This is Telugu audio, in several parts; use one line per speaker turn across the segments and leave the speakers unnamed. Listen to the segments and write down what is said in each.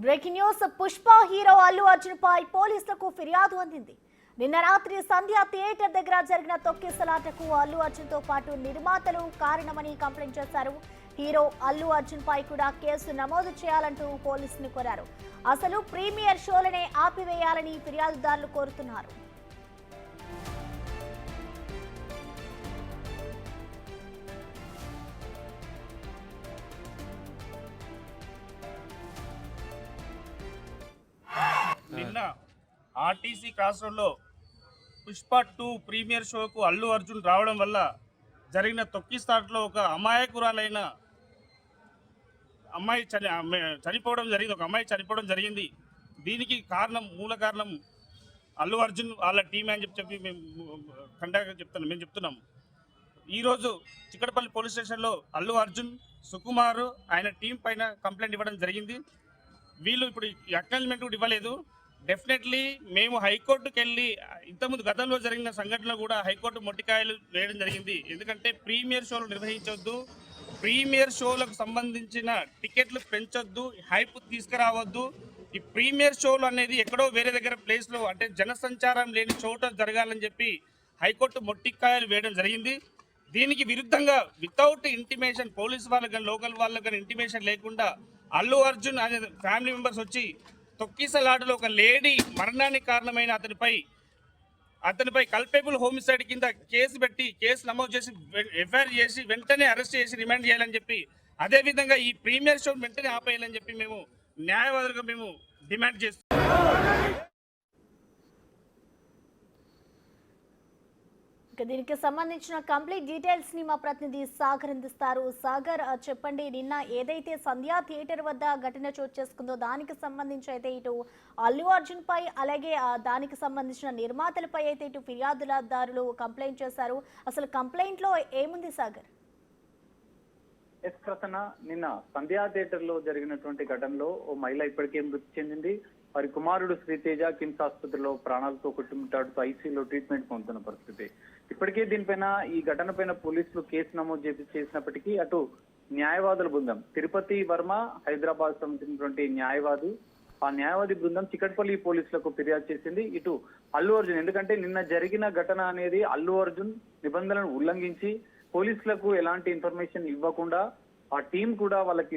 Breaking news Pushpa hero Allu Arjun పై పోలీసులకు ఫిర్యాదు అందింది. నిన్న రాత్రి సంధ్య థియేటర్ దగ్గర జరిగిన తొక్కిసలాటకు అల్లు అర్జున్ తో పాటు నిర్మాతలు కారణమని కంప్లైంట్ చేశారు. హీరో అల్లు అర్జున్ పై కూడా కేసు నమోదు చేయాలంటూ పోలీసులు కోరారు. అసలు ప్రీమియర్ షోలనే ఆపివేయాలని ఫిర్యాదుదారులు కోరుతున్నారు.
నిన్న ఆర్టీసీ క్రాస్ రోడ్లో పుష్ప 2 ప్రీమియర్ షోకు అల్లు అర్జున్ రావడం వల్ల జరిగిన తొక్కిసలాటలో ఒక అమాయకురాలైన అమ్మాయి చనిపోవడం జరిగింది. ఒక అమ్మాయి చనిపోవడం జరిగింది. దీనికి మూల కారణం అల్లు అర్జున్ వాళ్ళ టీం అని చెప్పి మేము చెప్తున్నాం. ఈరోజు చిక్కడపల్లి పోలీస్ స్టేషన్లో అల్లు అర్జున్, సుకుమార్ ఆయన టీం పైన కంప్లైంట్ ఇవ్వడం జరిగింది. వీళ్ళు ఇప్పుడు అక్నాలజ్మెంట్ కూడా ఇవ్వలేదు. డెఫినెట్లీ మేము హైకోర్టుకు వెళ్ళి ఇంతకుముందు గతంలో జరిగిన సంఘటనలో కూడా హైకోర్టు మొట్టికాయలు వేయడం జరిగింది. ఎందుకంటే ప్రీమియర్ షోలు నిర్వహించొద్దు, ప్రీమియర్ షోలకు సంబంధించిన టికెట్లు పెంచొద్దు, హైప్ తీసుకురావద్దు. ఈ ప్రీమియర్ షోలు అనేది ఎక్కడో వేరే దగ్గర ప్లేస్లో అంటే జనసంచారం లేని చోట జరగాలని చెప్పి హైకోర్టు మొట్టికాయలు వేయడం జరిగింది. దీనికి విరుద్ధంగా వితౌట్ ఇంటిమేషన్ పోలీస్ వాళ్ళకి కానీ లోకల్ వాళ్ళకి కానీ ఇంటిమేషన్ లేకుండా అల్లు అర్జున్ అనే ఫ్యామిలీ మెంబర్స్ వచ్చి తొక్కిసలాటలో ఒక లేడీ మరణానికి కారణమైన అతనిపై కల్పేబుల్ హోమిసైడ్ కింద కేసు నమోదు చేసి ఎఫ్ఐఆర్ చేసి వెంటనే అరెస్ట్ చేసి రిమాండ్ చేయాలని చెప్పి, అదేవిధంగా ఈ ప్రీమియర్ షో వెంటనే ఆపేయాలని చెప్పి మేము న్యాయవాదులుగా మేము డిమాండ్ చేస్తున్నాం.
దీనికి సంబంధించిన కంప్లీట్ డీటెయిల్స్ ని మా ప్రతినిధి సాగర్ అందిస్తారు. సాగర్, చెప్పండి, నిన్న ఏదైతే సంధ్యా థియేటర్ వద్ద ఘటన చోటు చేసుకుందో దానికి సంబంధించి అయితే ఇటు అల్లు అర్జున్ పై అలాగే దానికి సంబంధించిన నిర్మాతలపై అయితే ఇటు ఫిర్యాదుదారులు కంప్లైంట్ చేశారు. అసలు కంప్లైంట్ లో ఏముంది సాగర్?
ప్రసన్న, నిన్న సంధ్యా థియేటర్ లో జరిగినటువంటి ఘటనలో ఓ మహిళ ఇప్పటికే మృతి చెందింది. వారి కుమారుడు శ్రీతేజ కిమ్స్ ఆసుపత్రిలో ప్రాణాలతో కొట్టుమిట్టాడుతూ ఐసీయూలో ట్రీట్మెంట్ పొందుతున్న పరిస్థితి. ఇప్పటికే దీనిపైన ఈ ఘటన పైన పోలీసులు కేసు నమోదు చేసినప్పటికీ అటు న్యాయవాదుల బృందం తిరుపతి వర్మ హైదరాబాద్ సంబంధించినటువంటి న్యాయవాది, ఆ న్యాయవాది బృందం చిక్కడపల్లి పోలీసులకు ఫిర్యాదు చేసింది. ఇటు అల్లు అర్జున్, ఎందుకంటే నిన్న జరిగిన ఘటన అనేది అల్లు అర్జున్ నిబంధనలను ఉల్లంఘించి పోలీసులకు ఎలాంటి ఇన్ఫర్మేషన్ ఇవ్వకుండా, ఆ టీం కూడా వాళ్ళకి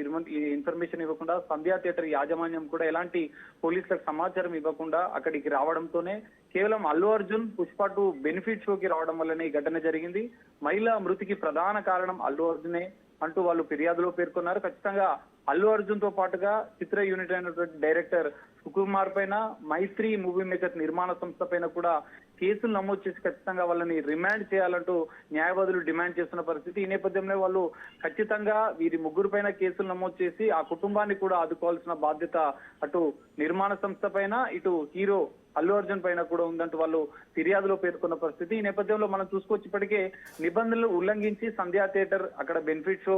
ఇన్ఫర్మేషన్ ఇవ్వకుండా, సంధ్యా థియేటర్ యాజమాన్యం కూడా ఎలాంటి పోలీసులకు సమాచారం ఇవ్వకుండా అక్కడికి రావడంతోనే కేవలం అల్లు అర్జున్ పుష్ప 2 బెనిఫిట్ షోకి రావడం వల్లనే ఈ ఘటన జరిగింది. మహిళ మృతికి ప్రధాన కారణం అల్లు అర్జునే అంటూ వాళ్ళు ఫిర్యాదులో పేర్కొన్నారు. ఖచ్చితంగా అల్లు అర్జున్ తో పాటుగా చిత్ర యూనిట్ అయినటువంటి డైరెక్టర్ సుకుమార్ పైన, మైత్రి మూవీ మేకర్స్ నిర్మాణ సంస్థ పైన కూడా కేసులు నమోదు చేసి ఖచ్చితంగా వాళ్ళని రిమాండ్ చేయాలంటూ న్యాయవాదులు డిమాండ్ చేస్తున్న పరిస్థితి. ఈ నేపథ్యంలో వాళ్ళు ఖచ్చితంగా వీరి ముగ్గురు పైన కేసులు నమోదు చేసి ఆ కుటుంబాన్ని కూడా ఆదుకోవాల్సిన బాధ్యత అటు నిర్మాణ సంస్థ పైన, ఇటు హీరో అల్లు అర్జున్ పైన కూడా ఉందంటూ వాళ్ళు ఫిర్యాదులో పేర్కొన్న పరిస్థితి. ఈ నేపథ్యంలో మనం చూసుకోవచ్చు, ఇప్పటికే నిబంధనలు ఉల్లంఘించి సంధ్యా థియేటర్ అక్కడ బెనిఫిట్ షో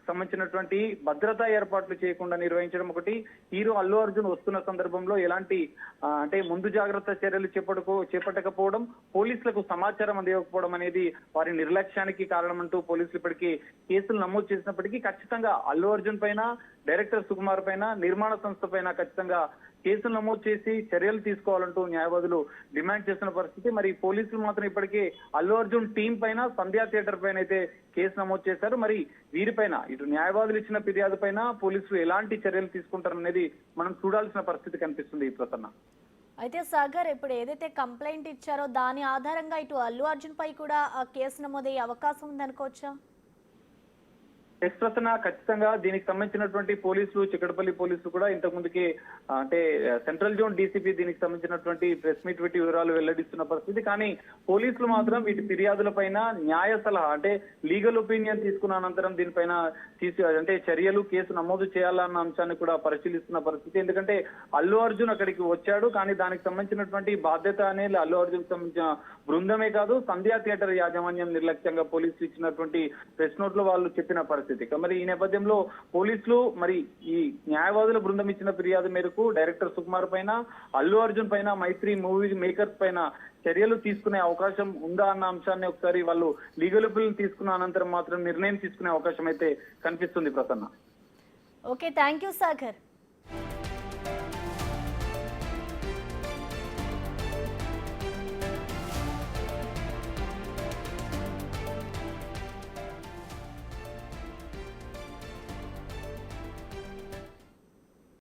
సంబంధించినటువంటి భద్రతా ఏర్పాట్లు చేయకుండా నిర్వహించడం ఒకటి, హీరో అల్లు అర్జున్ వస్తున్న సందర్భంలో ఎలాంటి అంటే ముందు జాగ్రత్త చర్యలు చేపట్టకపోవడం, పోలీసులకు సమాచారం అందివ్వకపోవడం అనేది వారి నిర్లక్ష్యానికి కారణమంటూ పోలీసులు ఇప్పటికీ కేసులు నమోదు చేసినప్పటికీ ఖచ్చితంగా అల్లు అర్జున్ పైన, డైరెక్టర్ సుకుమార్ పైన, నిర్మాణ సంస్థ పైన ఖచ్చితంగా కేసులు నమోదు చేసి చర్యలు తీసుకోవాలంటూ న్యాయవాదులు డిమాండ్ చేస్తున్న పరిస్థితి. మరి పోలీసులు మాత్రం ఇప్పటికే అల్లు అర్జున్ టీం పైన, సంధ్యా థియేటర్ పైన అయితే కేసు నమోదు చేశారు. మరి వీరిపైన ఇటు న్యాయవాదులు ఇచ్చిన ఫిర్యాదు పైన పోలీసులు ఎలాంటి చర్యలు తీసుకుంటారనేది మనం చూడాల్సిన పరిస్థితి కనిపిస్తుంది. ప్రసన్న,
అయితే సాగర్, ఇప్పుడు ఏదైతే కంప్లైంట్ ఇచ్చారో దాని ఆధారంగా ఇటు అల్లు అర్జున్ పై కూడా కేసు నమోదయ్యే అవకాశం ఉందనుకోవచ్చా?
ప్రసన్న, ఖచ్చితంగా దీనికి సంబంధించినటువంటి పోలీసులు, చిక్కడపల్లి పోలీసులు కూడా ఇంతకు ముందుకి అంటే సెంట్రల్ జోన్ డీసీపీ దీనికి సంబంధించినటువంటి ప్రెస్ మీట్ పెట్టి వివరాలు వెల్లడిస్తున్న పరిస్థితి. కానీ పోలీసులు మాత్రం వీటి ఫిర్యాదుల పైన న్యాయ సలహా అంటే లీగల్ ఒపీనియన్ తీసుకున్న అనంతరం దీనిపైన అంటే చర్యలు, కేసు నమోదు చేయాలన్న అంశాన్ని కూడా పరిశీలిస్తున్న పరిస్థితి. ఎందుకంటే అల్లు అర్జున్ అక్కడికి వచ్చాడు, కానీ దానికి సంబంధించినటువంటి బాధ్యత అనేది అల్లు అర్జున్ సంబంధించిన బృందమే కాదు, సంధ్యా థియేటర్ యాజమాన్యం నిర్లక్ష్యంగా పోలీసులు ఇచ్చినటువంటి ప్రెస్ నోట్ లో వాళ్ళు చెప్పిన పరిస్థితి. మరి ఈ నేపథ్యంలో పోలీసులు మరి ఈ న్యాయవాదుల బృందం ఇచ్చిన ఫిర్యాదు మేరకు డైరెక్టర్ సుకుమార్ పైన, అల్లు అర్జున్ పైన, మైత్రి మూవీ మేకర్స్ పైన చర్యలు తీసుకునే అవకాశం ఉందా అన్న అంశాన్ని ఒకసారి వాళ్ళు లీగల్ ఒపీనియన్ తీసుకున్న అనంతరం మాత్రం నిర్ణయం తీసుకునే అవకాశం అయితే కనిపిస్తుంది. Prasanna,
okay, thank you Sagar.